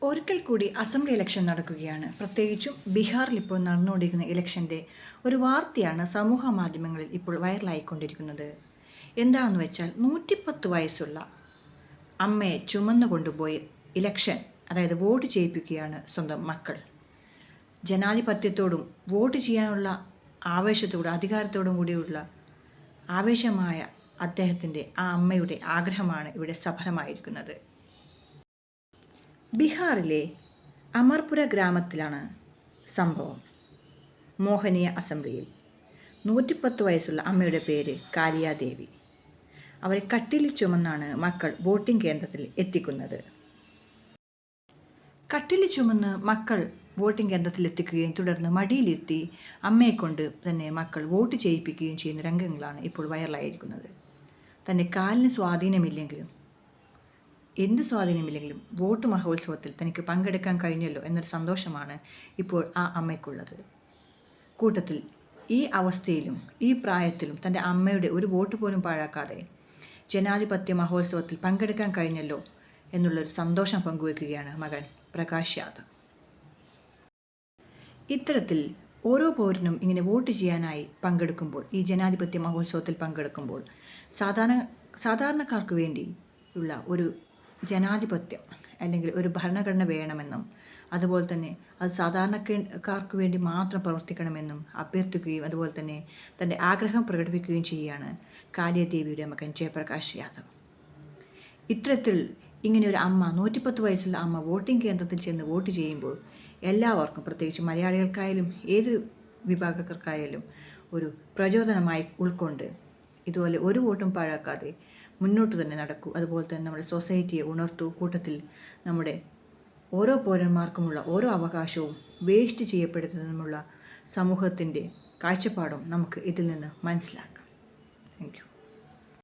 ഒരിക്കൽ കൂടി assembly election നടക്കുകയാണ്. പ്രത്യേകിച്ചും ബീഹാറിൽ ഇപ്പോൾ നടന്നുകൊണ്ടിരിക്കുന്ന ഇലക്ഷൻ്റെ ഒരു വാർത്തയാണ് സമൂഹ മാധ്യമങ്ങളിൽ ഇപ്പോൾ വൈറലായിക്കൊണ്ടിരിക്കുന്നത്. എന്താണെന്ന് വെച്ചാൽ 110 വയസ്സുള്ള അമ്മയെ ചുമന്നു കൊണ്ടുപോയി ഇലക്ഷൻ, അതായത് വോട്ട് ചെയ്യിപ്പിക്കുകയാണ് സ്വന്തം മക്കൾ. ജനാധിപത്യത്തോടും വോട്ട് ചെയ്യാനുള്ള ആവേശത്തോടും അധികാരത്തോടും കൂടിയുള്ള ആവേശമായ അദ്ദേഹത്തിൻ്റെ ആ അമ്മയുടെ ആഗ്രഹമാണ് ഇവിടെ സഫലമായിരിക്കുന്നത്. ബീഹാറിലെ അമർപുര ഗ്രാമത്തിലാണ് സംഭവം. മോഹനീയ അസംബ്ലിയിൽ 110 വയസ്സുള്ള അമ്മയുടെ പേര് കാലിയാദേവി. അവരെ കട്ടിലിൽ ചുമന്നാണ് മക്കൾ വോട്ടിംഗ് കേന്ദ്രത്തിൽ എത്തിക്കുന്നത്. കട്ടിലിൽ ചുമന്ന് മക്കൾ വോട്ടിംഗ് കേന്ദ്രത്തിൽ എത്തിക്കുകയും തുടർന്ന് മടിയിലിരുത്തി അമ്മയെക്കൊണ്ട് തന്നെ മക്കൾ വോട്ട് ചെയ്യിപ്പിക്കുകയും ചെയ്യുന്ന രംഗങ്ങളാണ് ഇപ്പോൾ വൈറലായിരിക്കുന്നത്. തൻ്റെ കാലിന് സ്വാധീനമില്ലെങ്കിലും എന്ത് സ്വാധീനമില്ലെങ്കിലും വോട്ട് മഹോത്സവത്തിൽ തനിക്ക് പങ്കെടുക്കാൻ കഴിഞ്ഞല്ലോ എന്നൊരു സന്തോഷമാണ് ഇപ്പോൾ ആ അമ്മയ്ക്കുള്ളത്. കൂട്ടത്തിൽ ഈ അവസ്ഥയിലും ഈ പ്രായത്തിലും തൻ്റെ അമ്മയുടെ ഒരു വോട്ട് പോലും പാഴാക്കാതെ ജനാധിപത്യ മഹോത്സവത്തിൽ പങ്കെടുക്കാൻ കഴിഞ്ഞല്ലോ എന്നുള്ളൊരു സന്തോഷം പങ്കുവയ്ക്കുകയാണ് മകൻ പ്രകാശ് യാദവ്. ഇത്തരത്തിൽ ഓരോ പൗരനും ഇങ്ങനെ വോട്ട് ചെയ്യാനായി പങ്കെടുക്കുമ്പോൾ, ഈ ജനാധിപത്യ മഹോത്സവത്തിൽ പങ്കെടുക്കുമ്പോൾ സാധാരണക്കാർക്ക് വേണ്ടിയുള്ള ഒരു ജനാധിപത്യം അല്ലെങ്കിൽ ഒരു ഭരണഘടന വേണമെന്നും അതുപോലെ തന്നെ അത് സാധാരണക്കാർക്ക് വേണ്ടി മാത്രം പ്രവർത്തിക്കണമെന്നും അഭ്യർത്ഥിക്കുകയും അതുപോലെ തന്നെ തൻ്റെ ആഗ്രഹം പ്രകടിപ്പിക്കുകയും ചെയ്യുകയാണ് കാലിയാദേവിയുടെ മകൻ ജയപ്രകാശ് യാദവ്. ഇത്തരത്തിൽ ഇങ്ങനെ ഒരു അമ്മ, 110 വയസ്സുള്ള അമ്മ വോട്ടിംഗ് കേന്ദ്രത്തിൽ ചെന്ന് വോട്ട് ചെയ്യുമ്പോൾ എല്ലാവർക്കും, പ്രത്യേകിച്ച് മലയാളികൾക്കായാലും ഏതൊരു വിഭാഗക്കാർക്കായാലും ഒരു പ്രചോദനമായി ഉൾക്കൊണ്ട് ഇതുപോലെ ഒരു വോട്ടും പാഴാക്കാതെ മുന്നോട്ട് തന്നെ നടക്കൂ. അതുപോലെ തന്നെ നമ്മുടെ സൊസൈറ്റിയെ ഉണർത്തൂ. കൂട്ടത്തിൽ നമ്മുടെ ഓരോ പൗരന്മാർക്കുമുള്ള ഓരോ അവകാശവും വേസ്റ്റ് ചെയ്യപ്പെടുന്നതിനുമുള്ള സമൂഹത്തിൻ്റെ കാഴ്ചപ്പാടും നമുക്ക് ഇതിൽ നിന്ന് മനസ്സിലാക്കാം. Thank you.